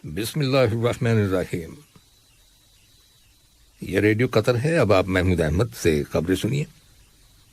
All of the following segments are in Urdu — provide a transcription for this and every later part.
بسم اللہ الرحمن الرحیم۔ یہ ریڈیو قطر ہے۔ اب آپ محمود احمد سے خبریں سنیے۔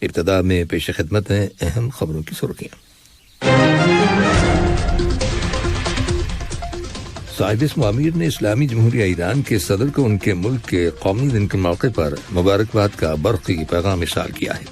ابتدا میں پیش خدمت ہیں اہم خبروں کی سرخیاں۔ صاحب اسم امیر نے اسلامی جمہوریہ ایران کے صدر کو ان کے ملک کے قومی دن کے موقع پر مبارکباد کا برقی پیغام ارسال کیا ہے۔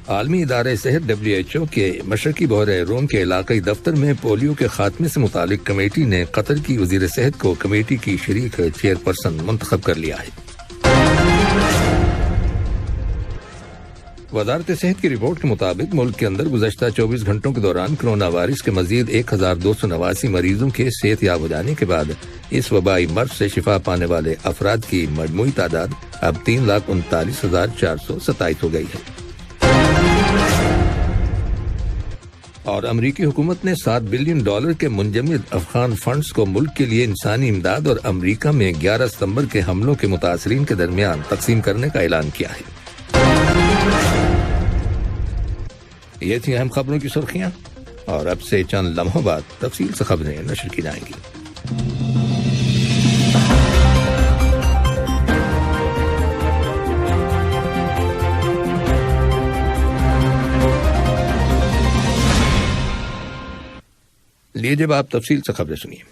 عالمی ادارہ صحت WHO کے مشرقی بحیرہ روم کے علاقائی دفتر میں پولیو کے خاتمے سے متعلق کمیٹی نے قطر کی وزیر صحت کو کمیٹی کی شریک چیئرپرسن منتخب کر لیا ہے۔ وزارت صحت کی رپورٹ کے مطابق ملک کے اندر گزشتہ 24 گھنٹوں کے دوران کرونا وائرس کے مزید 1289 مریضوں کے صحت یاب ہو جانے کے بعد اس وبائی مرض سے شفا پانے والے افراد کی مجموعی تعداد اب 3,39,427 ہو گئی ہے۔ اور امریکی حکومت نے $7 بلین کے منجمد افغان فنڈز کو ملک کے لیے انسانی امداد اور امریکہ میں 11 ستمبر کے حملوں کے متاثرین کے درمیان تقسیم کرنے کا اعلان کیا ہے۔ یہ تھی اہم خبروں کی سرخیاں، اور اب سے چند لمحوں بعد تفصیل سے خبریں نشر کی جائیں گی۔ لیے جب آپ تفصیل سے خبریں سنیے۔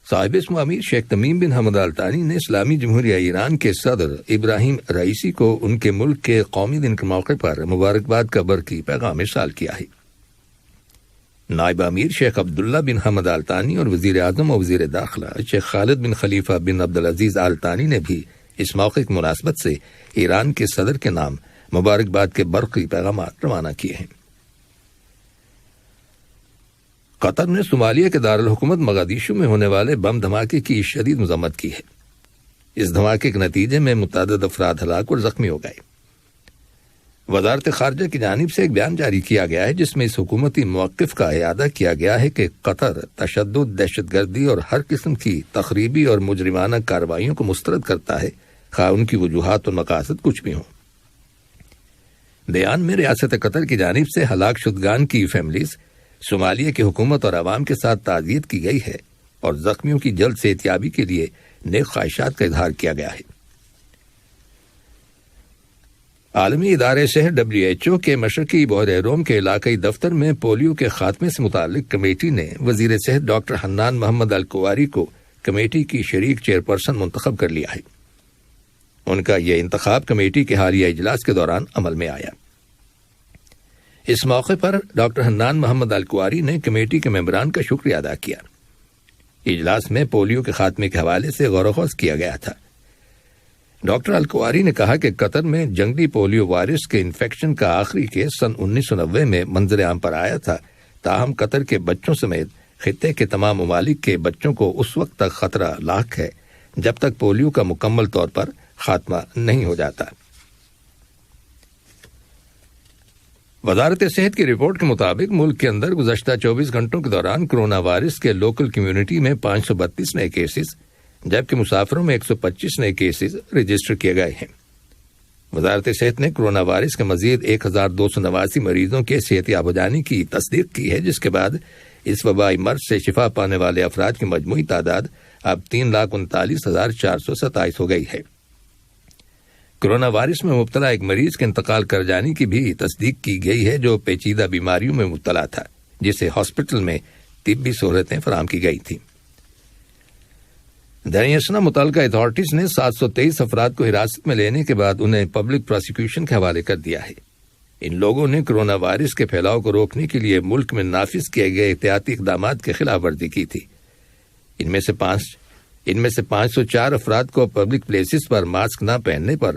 صاحب اسم امیر شیخ تمیم بن حمد آل ثانی نے اسلامی جمہوریہ ایران کے صدر ابراہیم رئیسی کو ان کے ملک کے قومی دن کے موقع پر مبارکباد کا برقی پیغام ارسال کیا ہے۔ نائب امیر شیخ عبداللہ بن حمد آل ثانی اور وزیر اعظم و وزیر داخلہ شیخ خالد بن خلیفہ بن عبدالعزیز آل ثانی نے بھی اس موقع کی مناسبت سے ایران کے صدر کے نام مبارکباد کے برقی پیغامات روانہ کیے ہیں۔ قطر نے صومالیہ کے دارالحکومت مغادیشو میں ہونے والے بم دھماکے کی شدید مذمت کی ہے۔ اس دھماکے کے نتیجے میں متعدد افراد ہلاک اور زخمی ہو گئے۔ وزارت خارجہ کی جانب سے ایک بیان جاری کیا گیا ہے جس میں اس حکومتی موقف کا اعادہ کیا گیا ہے کہ قطر تشدد، دہشت گردی اور ہر قسم کی تخریبی اور مجرمانہ کارروائیوں کو مسترد کرتا ہے، خواہ ان کی وجوہات اور مقاصد کچھ بھی ہوں۔ بیان میں ریاست قطر کی جانب سے ہلاک شدگان کی فیملیز، صومالیہ کی حکومت اور عوام کے ساتھ تعزیت کی گئی ہے اور زخمیوں کی جلد صحتیابی کے لیے نیک خواہشات کا اظہار کیا گیا ہے۔ عالمی ادارہ صحت WHO کے مشرقی بحیرہ روم کے علاقائی دفتر میں پولیو کے خاتمے سے متعلق کمیٹی نے وزیر صحت ڈاکٹر حنان محمد الکواری کو کمیٹی کی شریک چیئرپرسن منتخب کر لیا ہے۔ ان کا یہ انتخاب کمیٹی کے حالیہ اجلاس کے دوران عمل میں آیا۔ اس موقع پر ڈاکٹر حنان محمد الکواری نے کمیٹی کے ممبران کا شکریہ ادا کیا۔ اجلاس میں پولیو کے خاتمے کے حوالے سے غور و خوض کیا گیا تھا۔ ڈاکٹر الکواری نے کہا کہ قطر میں جنگلی پولیو وائرس کے انفیکشن کا آخری کیس سن 1990 میں منظر عام پر آیا تھا، تاہم قطر کے بچوں سمیت خطے کے تمام ممالک کے بچوں کو اس وقت تک خطرہ لاحق ہے جب تک پولیو کا مکمل طور پر خاتمہ نہیں ہو جاتا۔ وزارت صحت کی رپورٹ کے مطابق ملک کے اندر گزشتہ 24 گھنٹوں کے دوران کرونا وائرس کے لوکل کمیونٹی میں 532 نئے کیسز جبکہ مسافروں میں 125 نئے کیسز رجسٹر کیے گئے ہیں۔ وزارت صحت نے کرونا وائرس کے مزید 1289 مریضوں کے صحت یاب ہو جانے کی تصدیق کی ہے، جس کے بعد اس وبائی مرض سے شفا پانے والے افراد کی مجموعی تعداد اب 3,39,427 ہو گئی ہے۔ کرونا وائرس میں مبتلا ایک مریض کے انتقال کر جانے کی بھی تصدیق کی گئی ہے جو پیچیدہ بیماریوں میں مبتلا تھا، جسے ہاسپٹل میں طبی سہولتیں فراہم کی گئی تھیں۔ دریں اثنا متعلقہ اتھارٹیز نے 723 افراد کو حراست میں لینے کے بعد انہیں پبلک پروسیکیوشن کے حوالے کر دیا ہے۔ ان لوگوں نے کرونا وائرس کے پھیلاؤ کو روکنے کے لیے ملک میں نافذ کیے گئے احتیاطی اقدامات کی خلاف ورزی کی تھی۔ ان میں سے 504 افراد کو پبلک پلیسز پر ماسک نہ پہننے پر،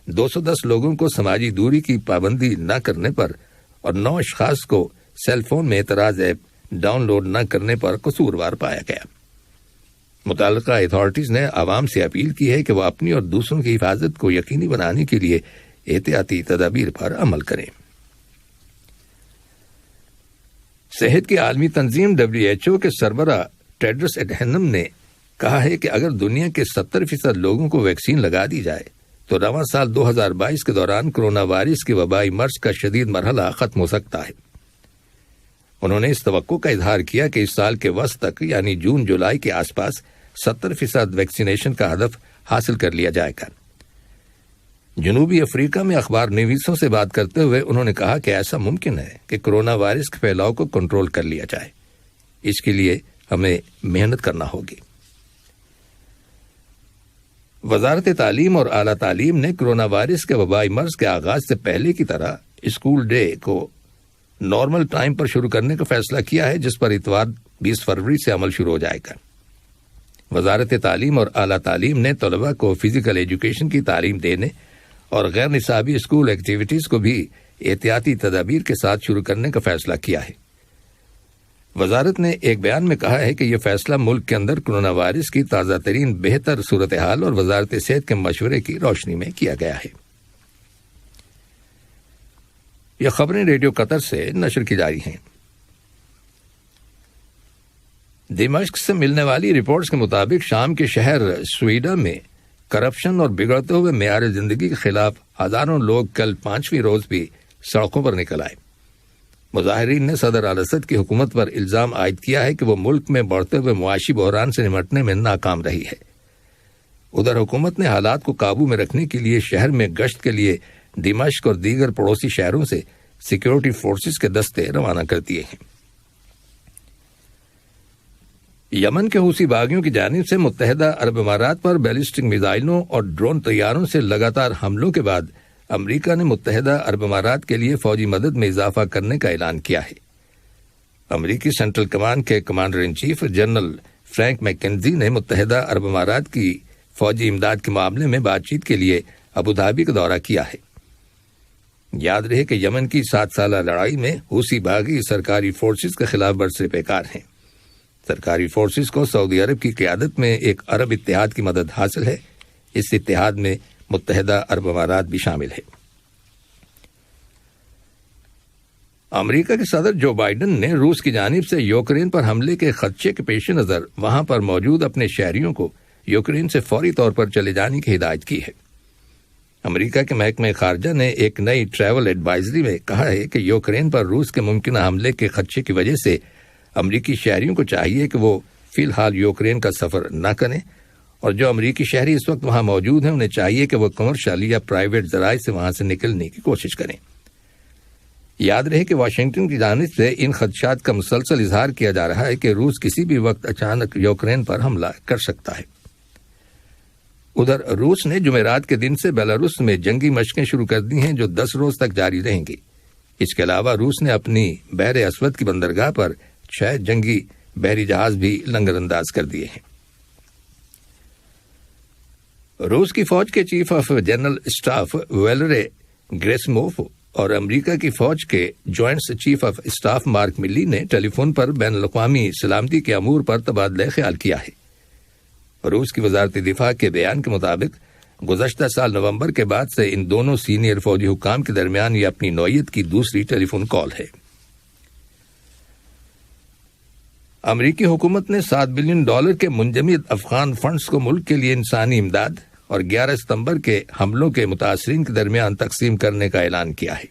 210 لوگوں کو سماجی دوری کی پابندی نہ کرنے پر اور 9 اشخاص کو سیل فون میں اعتراض ایپ ڈاؤن لوڈ نہ کرنے پر قصوروار پایا گیا۔ متعلقہ اتھارٹیز نے عوام سے اپیل کی ہے کہ وہ اپنی اور دوسروں کی حفاظت کو یقینی بنانے کے لیے احتیاطی تدابیر پر عمل کریں۔ صحت کی عالمی تنظیم WHO کے سربراہ ٹیڈرس ایڈہینم نے کہا ہے کہ اگر دنیا کے 70% لوگوں کو ویکسین لگا دی جائے تو رواں سال 2022 کے دوران کرونا وائرس کی وبائی مرض کا شدید مرحلہ ختم ہو سکتا ہے۔ انہوں نے اس توقع کا اظہار کیا کہ اس سال کے وسط تک یعنی جون جولائی کے آس پاس 70% ویکسینیشن کا ہدف حاصل کر لیا جائے گا۔ جنوبی افریقہ میں اخبار نویسوں سے بات کرتے ہوئے انہوں نے کہا کہ ایسا ممکن ہے کہ کرونا وائرس کے پھیلاؤ کو کنٹرول کر لیا جائے، اس کے لیے ہمیں محنت کرنا ہوگی۔ وزارت تعلیم اور اعلیٰ تعلیم نے کرونا وائرس کے وبائی مرض کے آغاز سے پہلے کی طرح اسکول ڈے کو نارمل ٹائم پر شروع کرنے کا فیصلہ کیا ہے، جس پر اتوار 20 فروری سے عمل شروع ہو جائے گا۔ وزارت تعلیم اور اعلیٰ تعلیم نے طلباء کو فزیکل ایجوکیشن کی تعلیم دینے اور غیر نصابی اسکول ایکٹیویٹیز کو بھی احتیاطی تدابیر کے ساتھ شروع کرنے کا فیصلہ کیا ہے۔ وزارت نے ایک بیان میں کہا ہے کہ یہ فیصلہ ملک کے اندر کرونا وائرس کی تازہ ترین بہتر صورتحال اور وزارت صحت کے مشورے کی روشنی میں کیا گیا ہے۔ یہ خبریں ریڈیو قطر سے نشر کی جاری ہیں۔ دمشق سے ملنے والی رپورٹس کے مطابق شام کے شہر سویڈا میں کرپشن اور بگڑتے ہوئے معیار زندگی کے خلاف ہزاروں لوگ کل 5ویں روز بھی سڑکوں پر نکل آئے۔ مظاہرین نے صدر الاسد کی حکومت پر الزام عائد کیا ہے کہ وہ ملک میں بڑھتے ہوئے معاشی بحران سے نمٹنے میں ناکام رہی ہے۔ ادھر حکومت نے حالات کو قابو میں رکھنے کے لیے شہر میں گشت کے لیے دمشق اور دیگر پڑوسی شہروں سے سیکیورٹی فورسز کے دستے روانہ کر دیے ہیں۔ یمن کے حوثی باغیوں کی جانب سے متحدہ عرب امارات پر بیلسٹک میزائلوں اور ڈرون طیاروں سے لگاتار حملوں کے بعد امریکہ نے متحدہ عرب امارات کے لیے فوجی مدد میں اضافہ کرنے کا اعلان کیا ہے۔ امریکی سینٹرل کمانڈ کے commander in chief general Frank Mackenzie نے متحدہ عرب امارات کی فوجی امداد کے معاملے میں بات چیت کے لیے ابوظہبی کا دورہ کیا ہے۔ یاد رہے کہ یمن کی 7 سالہ لڑائی میں حوثی باغی سرکاری فورسز کے خلاف برسر پیکار ہیں۔ سرکاری فورسز کو سعودی عرب کی قیادت میں ایک عرب اتحاد کی مدد حاصل ہے۔ اس اتحاد میں متحدہ عرب امارات بھی شامل ہے۔ امریکہ کے صدر جو بائیڈن نے روس کی جانب سے یوکرین پر حملے کے خدشے کے پیش نظر وہاں پر موجود اپنے شہریوں کو یوکرین سے فوری طور پر چلے جانے کی ہدایت کی ہے۔ امریکہ کے محکمہ خارجہ نے ایک نئی ٹریول ایڈوائزری میں کہا ہے کہ یوکرین پر روس کے ممکنہ حملے کے خدشے کی وجہ سے امریکی شہریوں کو چاہیے کہ وہ فی الحال یوکرین کا سفر نہ کریں، اور جو امریکی شہری اس وقت وہاں موجود ہیں انہیں چاہیے کہ وہ کمرشل یا پرائیویٹ ذرائع سے وہاں سے نکلنے کی کوشش کریں۔ یاد رہے کہ واشنگٹن کی جانب سے ان خدشات کا مسلسل اظہار کیا جا رہا ہے کہ روس کسی بھی وقت اچانک یوکرین پر حملہ کر سکتا ہے۔ ادھر روس نے جمعرات کے دن سے بیلاروس میں جنگی مشقیں شروع کر دی ہیں جو 10 روز تک جاری رہیں گی۔ اس کے علاوہ روس نے اپنی بحر اسود کی بندرگاہ پر 6 جنگی بحری جہاز بھی لنگر انداز کر دیے ہیں۔ روس کی فوج کے چیف آف جنرل اسٹاف ویلرے گریسموف اور امریکہ کی فوج کے joint chief of staff mark ملی نے ٹیلی فون پر بین الاقوامی سلامتی کے امور پر تبادلہ خیال کیا ہے۔ روس کی وزارت دفاع کے بیان کے مطابق گزشتہ سال نومبر کے بعد سے ان دونوں سینئر فوجی حکام کے درمیان یہ اپنی نوعیت کی دوسری ٹیلی فون کال ہے۔ امریکی حکومت نے $7 بلین کے منجمد افغان فنڈز کو ملک کے لیے انسانی امداد اور 11 ستمبر کے حملوں کے متاثرین کے درمیان تقسیم کرنے کا اعلان کیا ہے۔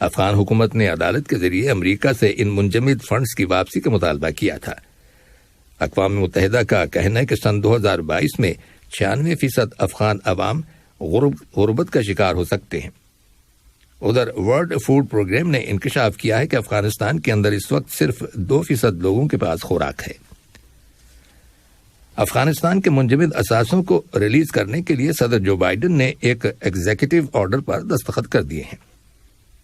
افغان حکومت نے عدالت کے ذریعے امریکہ سے ان منجمد فنڈز کی واپسی کا مطالبہ کیا تھا۔ اقوام متحدہ کا کہنا ہے کہ سن 2022 میں 96% افغان عوام غربت کا شکار ہو سکتے ہیں۔ ادھر ورلڈ فوڈ پروگرام نے انکشاف کیا ہے کہ افغانستان کے اندر اس وقت صرف 2% لوگوں کے پاس خوراک ہے۔ افغانستان کے منجمد اثاثوں کو ریلیز کرنے کے لیے صدر جو بائیڈن نے ایک ایگزیکٹو آرڈر پر دستخط کر دیے ہیں۔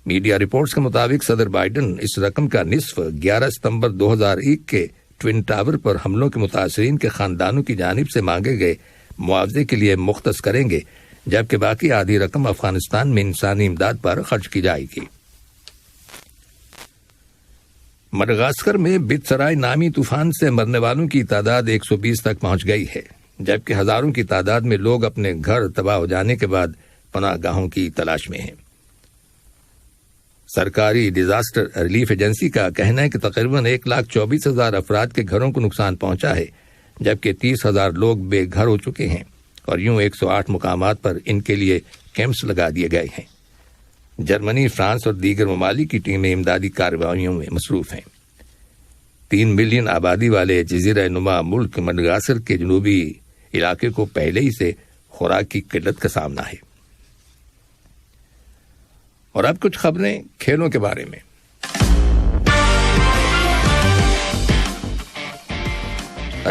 میڈیا رپورٹس کے مطابق صدر بائیڈن اس رقم کا نصف 11 ستمبر 2001 کے ٹوین ٹاور پر حملوں کے متاثرین کے خاندانوں کی جانب سے مانگے گئے معاوضے کے لیے مختص کریں گے، جبکہ باقی آدھی رقم افغانستان میں انسانی امداد پر خرچ کی جائے گی۔ مڈغاسکر میں بتسرائے نامی طوفان سے مرنے والوں کی تعداد 120 تک پہنچ گئی ہے، جبکہ ہزاروں کی تعداد میں لوگ اپنے گھر تباہ ہو جانے کے بعد پناہ گاہوں کی تلاش میں ہیں۔ سرکاری ڈیزاسٹر ریلیف ایجنسی کا کہنا ہے کہ تقریباً 1,24,000 افراد کے گھروں کو نقصان پہنچا ہے، جبکہ 30,000 لوگ بے گھر ہو چکے ہیں، اور یوں 108 مقامات پر ان کے لیے کیمپس لگا دیے گئے ہیں۔ جرمنی، فرانس اور دیگر ممالک کی ٹیمیں امدادی کارروائیوں میں مصروف ہیں۔ 3 ملین آبادی والے جزیرہ نما ملک مڈغاسکر کے جنوبی علاقے کو پہلے ہی سے خوراک کی قلت کا سامنا ہے۔ اور اب کچھ خبریں کھیلوں کے بارے میں۔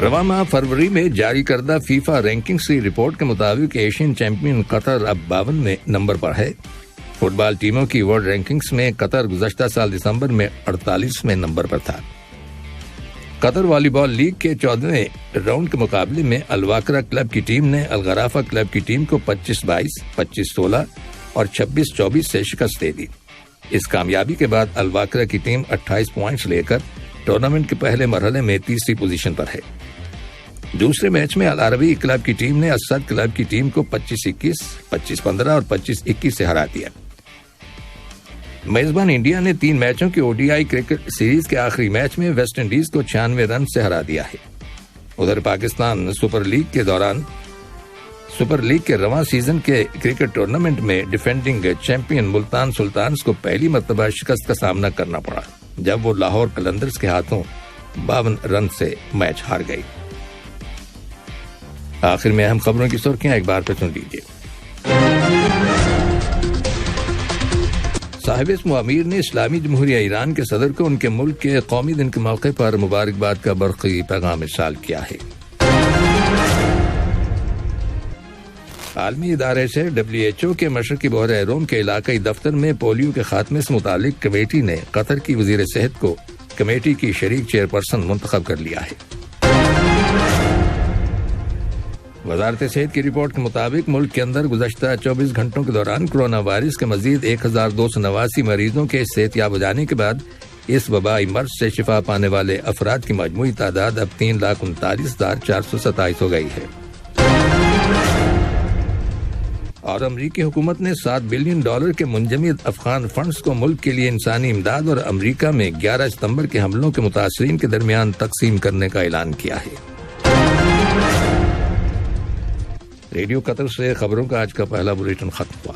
رواں ماہ فروری میں جاری کردہ فیفا رینکنگز کی رپورٹ کے مطابق ایشین چیمپئن قطر اب 52ویں نمبر پر ہے۔ فٹ بال ٹیموں کی ورلڈ رینکنگز میں قطر گزشتہ سال دسمبر میں 48ویں نمبر پر تھا۔ قطر والی بال لیگ کے 14ویں راؤنڈ کے مقابلے میں الواقرہ کلب کی ٹیم نے الغرافہ کلب کی ٹیم کو 25-22، 25-16 اور 26-24 سے شکست دے دی۔ اس کامیابی کے بعد الواقرہ کی ٹیم 28 پوائنٹس لے کر ٹورنامنٹ کے پہلے مرحلے میں تیسری پوزیشن پر ہے۔ دوسرے میچ میں العربی کلب کی ٹیم نے اسد کلب کی ٹیم کو 25-21، 25-15 اور 25-21 سے ہرا دیا۔ میزبان انڈیا نے 3 میچوں کی ODI کرکٹ سیریز کے آخری میچ میں ویسٹ انڈیز کو 96 رن سے ہرا دیا ہے۔ ادھر پاکستان سپر لیگ کے رواں سیزن کے کرکٹ ٹورنامنٹ میں ڈیفینڈنگ چیمپئن ملتان سلطانز کو پہلی مرتبہ شکست کا سامنا کرنا پڑا جب وہ لاہور قلندرز کے ہاتھوں 52 رن سے میچ ہار گئی۔ آخر میں اہم خبروں کی سرخیاں ایک بار پھر سن لیجیے۔ صاحب اسم امیر نے اسلامی جمہوریہ ایران کے صدر کو ان کے ملک کے قومی دن کے موقع پر مبارکباد کا برقی پیغام ارسال کیا ہے۔ عالمی ادارے سے WHO کے مشرقی بحیرہ روم کے علاقائی دفتر میں پولیو کے خاتمے سے متعلق کمیٹی نے قطر کی وزیر صحت کو کمیٹی کی شریک چیئرپرسن منتخب کر لیا ہے۔ وزارت صحت کی رپورٹ کے مطابق ملک کے اندر گزشتہ 24 گھنٹوں کے دوران کورونا وائرس کے مزید 1289 مریضوں کے صحت یاب ہو جانے کے بعد اس وبائی مرض سے شفا پانے والے افراد کی مجموعی تعداد اب 3,39,427 ہو گئی ہے۔ اور امریکی حکومت نے $7 بلین کے منجمد افغان فنڈز کو ملک کے لیے انسانی امداد اور امریکہ میں 11 ستمبر کے حملوں کے متاثرین کے درمیان تقسیم کرنے کا اعلان کیا ہے۔ ریڈیو قطر سے خبروں کا آج کا پہلا بلیٹن ختم ہوا۔